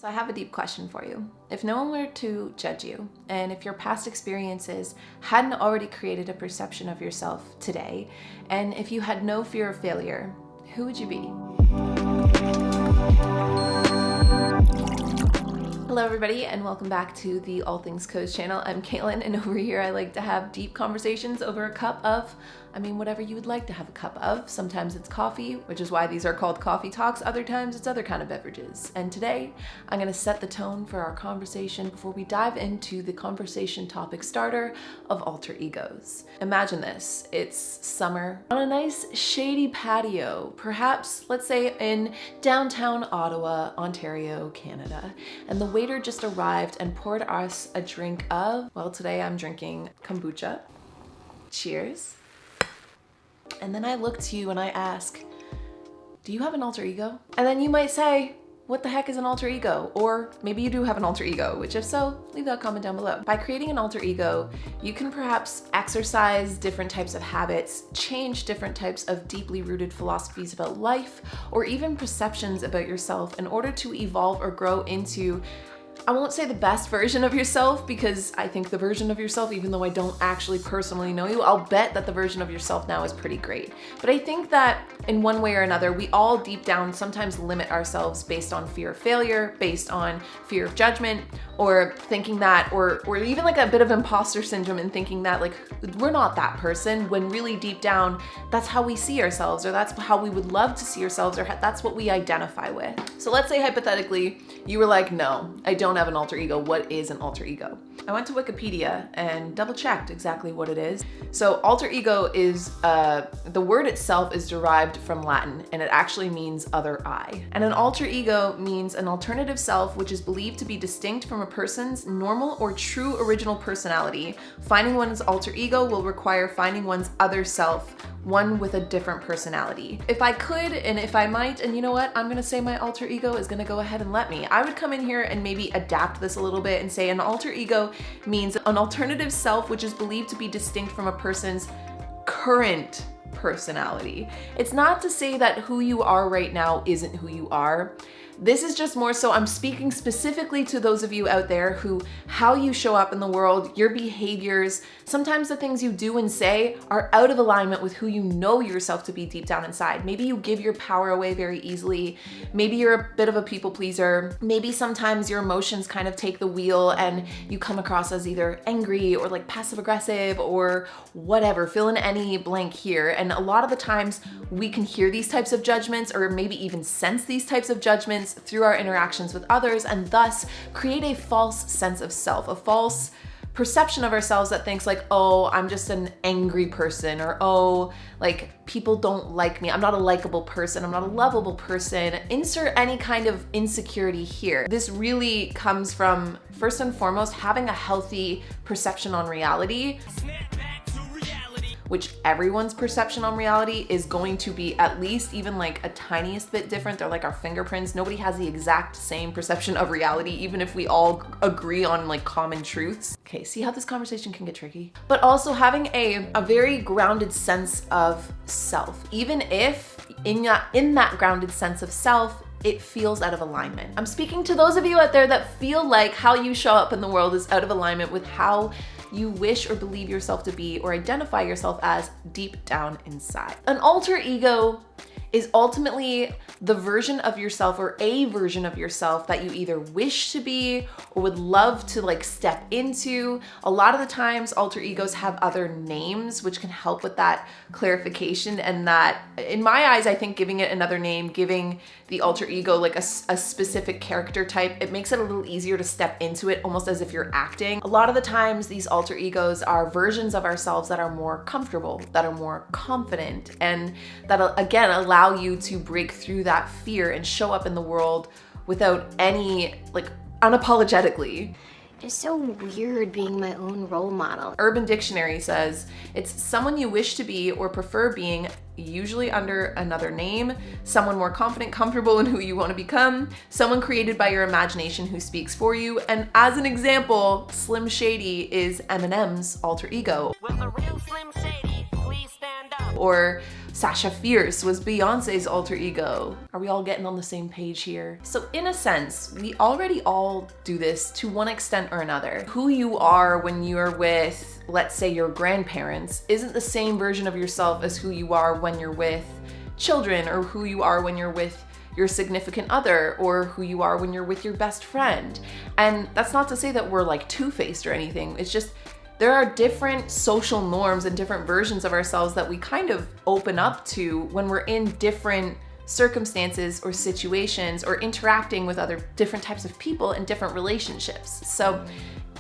So I have a deep question for you. If no one were to judge you, and if your past experiences hadn't already created a perception of yourself today, and if you had no fear of failure, who would you be? Hello everybody, and welcome back to the All Things Koze channel. I'm Kalyn, and over here I like to have deep conversations over a cup of, whatever you would like to have a cup of. Sometimes it's coffee, which is why these are called coffee talks. Other times it's other kind of beverages. And today I'm gonna set the tone for our conversation before we dive into the conversation topic starter of alter egos. Imagine this, it's summer on a nice shady patio, perhaps, let's say in downtown Ottawa, Ontario, Canada. And the waiter just arrived and poured us a drink of, well, today I'm drinking kombucha. Cheers. And then I look to you and I ask, do you have an alter ego? And then you might say, what the heck is an alter ego? Or maybe you do have an alter ego, which if so, leave that comment down below. By creating an alter ego, you can perhaps exercise different types of habits, change different types of deeply rooted philosophies about life, or even perceptions about yourself in order to evolve or grow into, I won't say the best version of yourself, because I think the version of yourself, even though I don't actually personally know you, I'll bet that the version of yourself now is pretty great. But I think that in one way or another, we all deep down sometimes limit ourselves based on fear of failure, based on fear of judgment, or thinking that, or even like a bit of imposter syndrome and thinking that like, we're not that person, when really deep down, that's how we see ourselves, or that's how we would love to see ourselves, or that's what we identify with. So let's say hypothetically, you were like, no, I don't have an alter ego. What is an alter ego? I went to Wikipedia and double checked exactly what it is. So alter ego is, the word itself is derived from Latin, and it actually means other I. And an alter ego means an alternative self which is believed to be distinct from a person's normal or true original personality. Finding one's alter ego will require finding one's other self, one with a different personality. If I could, and if I might, and you know what, I'm gonna say my alter ego is gonna go ahead and let me. I would come in here and maybe adapt this a little bit and say an alter ego means an alternative self which is believed to be distinct from a person's current personality. It's not to say that who you are right now isn't who you are. This is just more so, I'm speaking specifically to those of you out there who, how you show up in the world, your behaviors, sometimes the things you do and say are out of alignment with who you know yourself to be deep down inside. Maybe you give your power away very easily. Maybe you're a bit of a people pleaser. Maybe sometimes your emotions kind of take the wheel and you come across as either angry or like passive aggressive or whatever, fill in any blank here. And a lot of the times we can hear these types of judgments or maybe even sense these types of judgments through our interactions with others, and thus create a false sense of self, a false perception of ourselves that thinks like, oh, I'm just an angry person, or oh, like people don't like me, I'm not a likable person, I'm not a lovable person. Insert any kind of insecurity here. This really comes from, first and foremost, having a healthy perception on reality, which everyone's perception on reality is going to be at least even like a tiniest bit different. They're like our fingerprints. Nobody has the exact same perception of reality, even if we all agree on like common truths. Okay, see how this conversation can get tricky? But also having a very grounded sense of self, even if in that grounded sense of self, it feels out of alignment. I'm speaking to those of you out there that feel like how you show up in the world is out of alignment with how you wish or believe yourself to be or identify yourself as deep down inside. An alter ego is ultimately the version of yourself or a version of yourself that you either wish to be or would love to like step into. A lot of the times alter egos have other names which can help with that clarification, and that in my eyes, I think giving it another name, giving the alter ego like a specific character type, it makes it a little easier to step into it almost as if you're acting. A lot of the times these alter egos are versions of ourselves that are more comfortable, that are more confident, and that again allow you to break through that fear and show up in the world without any, like, unapologetically. It's so weird being my own role model. Urban Dictionary says it's someone you wish to be or prefer being, usually under another name, someone more confident, comfortable in who you want to become, someone created by your imagination who speaks for you. And as an example, Slim Shady is Eminem's alter ego. Will the real Slim Shady please stand up? Or Sasha Fierce was Beyonce's alter ego. Are we all getting on the same page here? So in a sense, we already all do this to one extent or another. Who you are when you're with, let's say, your grandparents isn't the same version of yourself as who you are when you're with children, or who you are when you're with your significant other, or who you are when you're with your best friend. And that's not to say that we're like two-faced or anything. It's just there are different social norms and different versions of ourselves that we kind of open up to when we're in different circumstances or situations or interacting with other different types of people in different relationships. So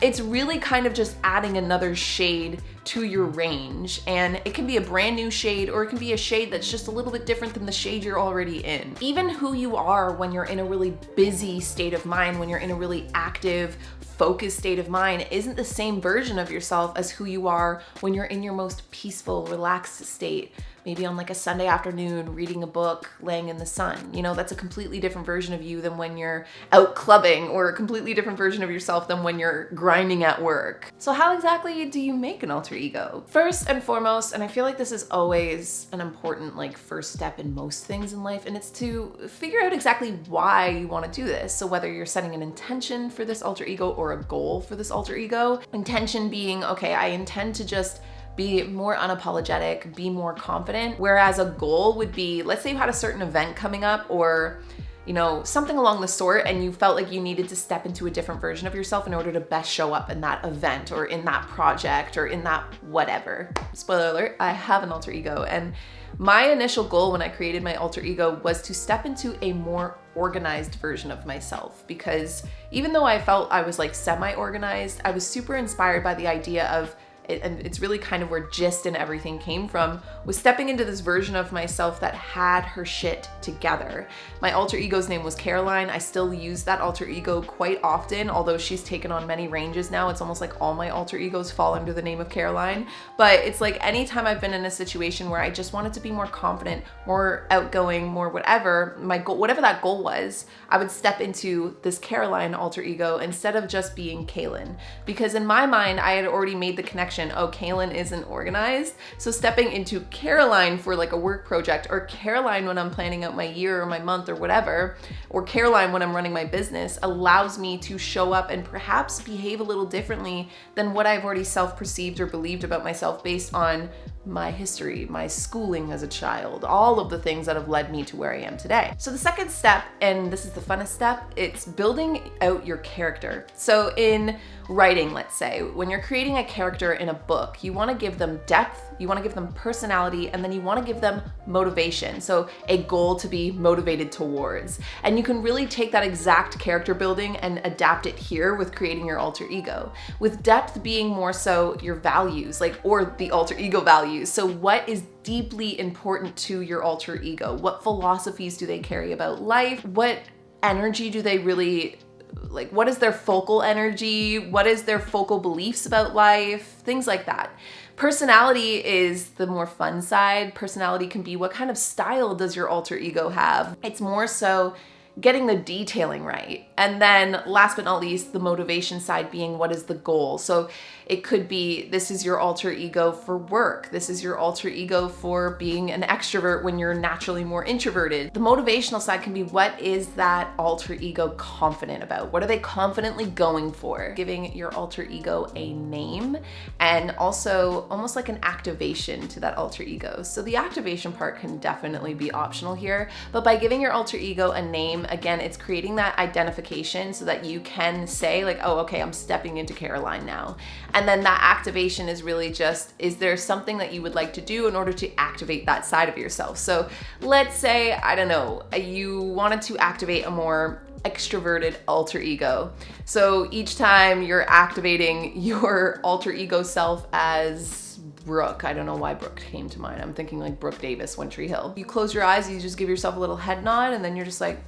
it's really kind of just adding another shade to your range, and it can be a brand new shade, or it can be a shade that's just a little bit different than the shade you're already in. Even who you are when you're in a really busy state of mind, when you're in a really active, focused state of mind, isn't the same version of yourself as who you are when you're in your most peaceful, relaxed state. Maybe on like a Sunday afternoon, reading a book, laying in the sun. You know, that's a completely different version of you than when you're out clubbing, or a completely different version of yourself than when you're grinding at work. So how exactly do you make an alter ego? First and foremost, and I feel like this is always an important like first step in most things in life, and it's to figure out exactly why you want to do this. So whether you're setting an intention for this alter ego or a goal for this alter ego, intention being, okay, I intend to just be more unapologetic, be more confident. Whereas a goal would be, let's say you had a certain event coming up, or you know, something along the sort, and you felt like you needed to step into a different version of yourself in order to best show up in that event or in that project or in that whatever. Spoiler alert, I have an alter ego, and my initial goal when I created my alter ego was to step into a more organized version of myself, because even though I felt I was like semi-organized, I was super inspired by the idea of and it's really kind of where Gist and everything came from, was stepping into this version of myself that had her shit together. My alter ego's name was Caroline. I still use that alter ego quite often, although she's taken on many ranges now. It's almost like all my alter egos fall under the name of Caroline. But it's like anytime I've been in a situation where I just wanted to be more confident, more outgoing, more whatever, my goal, whatever that goal was, I would step into this Caroline alter ego instead of just being Kalyn. Because in my mind, I had already made the connection, oh, Kalyn isn't organized. So stepping into Caroline for like a work project, or Caroline when I'm planning out my year or my month or whatever, or Caroline when I'm running my business, allows me to show up and perhaps behave a little differently than what I've already self-perceived or believed about myself based on my history, my schooling as a child, all of the things that have led me to where I am today. So the second step, and this is the funnest step, it's building out your character. So in writing, let's say, when you're creating a character in a book, you want to give them depth, you want to give them personality, and then you want to give them motivation. So a goal to be motivated towards. And you can really take that exact character building and adapt it here with creating your alter ego. With depth being more so your values, like, or the alter ego values. So what is deeply important to your alter ego? What philosophies do they carry about life? What energy do they really, like, what is their focal energy? What is their focal beliefs about life? Things like that. Personality is the more fun side. Personality can be, what kind of style does your alter ego have? It's more so getting the detailing right. And then last but not least, the motivation side being, what is the goal? So it could be, this is your alter ego for work. This is your alter ego for being an extrovert when you're naturally more introverted. The motivational side can be, what is that alter ego confident about? What are they confidently going for? Giving your alter ego a name, and also almost like an activation to that alter ego. So the activation part can definitely be optional here, but by giving your alter ego a name, again, it's creating that identification so that you can say like, oh, okay, I'm stepping into Caroline now. And then that activation is really just, is there something that you would like to do in order to activate that side of yourself? So let's say, I don't know, you wanted to activate a more extroverted alter ego. So each time you're activating your alter ego self as Brooke, I don't know why Brooke came to mind. I'm thinking like Brooke Davis, One Tree Hill. You close your eyes, you just give yourself a little head nod, and then you're just like,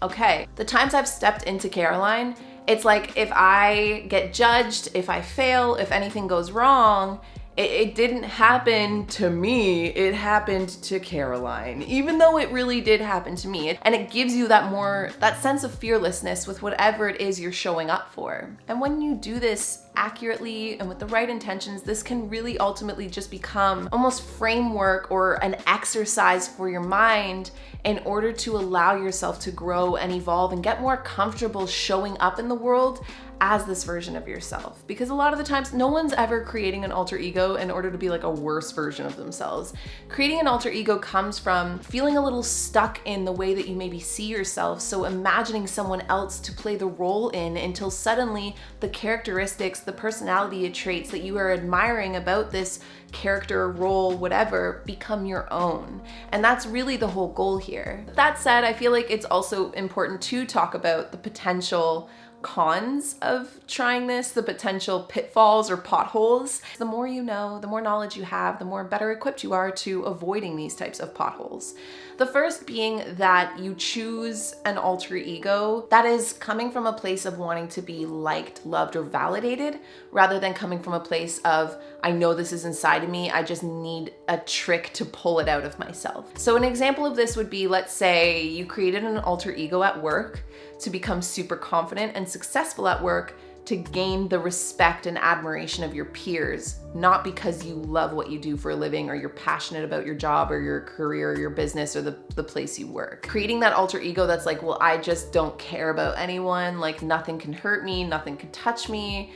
okay. The times I've stepped into Caroline, it's like if I get judged, if I fail, if anything goes wrong, it didn't happen to me, it happened to Caroline, even though it really did happen to me. And it gives you that sense of fearlessness with whatever it is you're showing up for. And when you do this accurately and with the right intentions, this can really ultimately just become almost framework or an exercise for your mind in order to allow yourself to grow and evolve and get more comfortable showing up in the world as this version of yourself. Because a lot of the times, no one's ever creating an alter ego in order to be like a worse version of themselves. Creating an alter ego comes from feeling a little stuck in the way that you maybe see yourself, so imagining someone else to play the role in until suddenly the characteristics, the personality traits that you are admiring about this character, role, whatever, become your own. And that's really the whole goal here. That said, I feel like it's also important to talk about the potential cons of trying this, the potential pitfalls or potholes. The more you know, the more knowledge you have, the more better equipped you are to avoiding these types of potholes. The first being that you choose an alter ego that is coming from a place of wanting to be liked, loved, or validated, rather than coming from a place of, I know this is inside of me, I just need a trick to pull it out of myself. So an example of this would be, let's say you created an alter ego at work to become super confident and successful at work, to gain the respect and admiration of your peers, not because you love what you do for a living or you're passionate about your job or your career or your business or the place you work. Creating that alter ego that's like, well, I just don't care about anyone, like nothing can hurt me, nothing can touch me,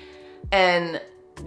and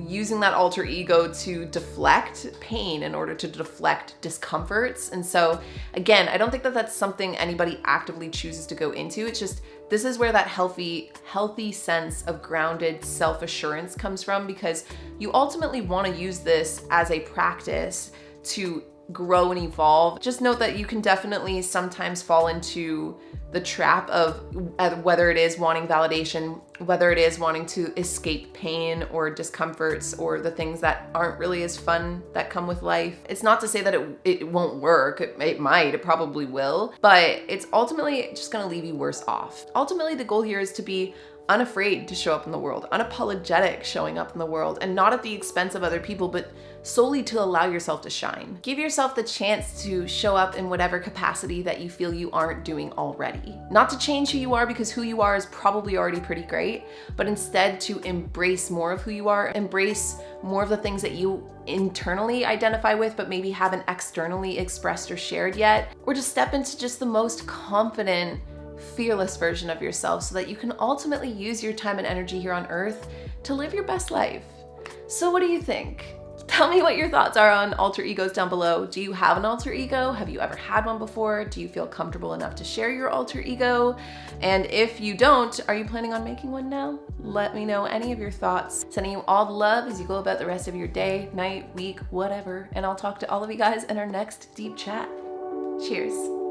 using that alter ego to deflect pain in order to deflect discomforts. And so again, I don't think that that's something anybody actively chooses to go into. It's just, this is where that healthy sense of grounded self-assurance comes from, because you ultimately want to use this as a practice to grow and evolve. Just note that you can definitely sometimes fall into the trap of whether it is wanting validation, whether it is wanting to escape pain or discomforts or the things that aren't really as fun that come with life. It's not to say that it won't work. It might, it probably will, but it's ultimately just gonna leave you worse off. Ultimately, the goal here is to be unafraid to show up in the world, unapologetic showing up in the world, and not at the expense of other people, but solely to allow yourself to shine. Give yourself the chance to show up in whatever capacity that you feel you aren't doing already. Not to change who you are, because who you are is probably already pretty great, but instead to embrace more of who you are, embrace more of the things that you internally identify with, but maybe haven't externally expressed or shared yet, or to step into just the most confident, fearless version of yourself so that you can ultimately use your time and energy here on earth to live your best life. So what do you think? Tell me what your thoughts are on alter egos down below. Do you have an alter ego? Have you ever had one before? Do you feel comfortable enough to share your alter ego? And if you don't, are you planning on making one now? Let me know any of your thoughts. Sending you all the love as you go about the rest of your day, night, week, whatever. And I'll talk to all of you guys in our next deep chat. Cheers.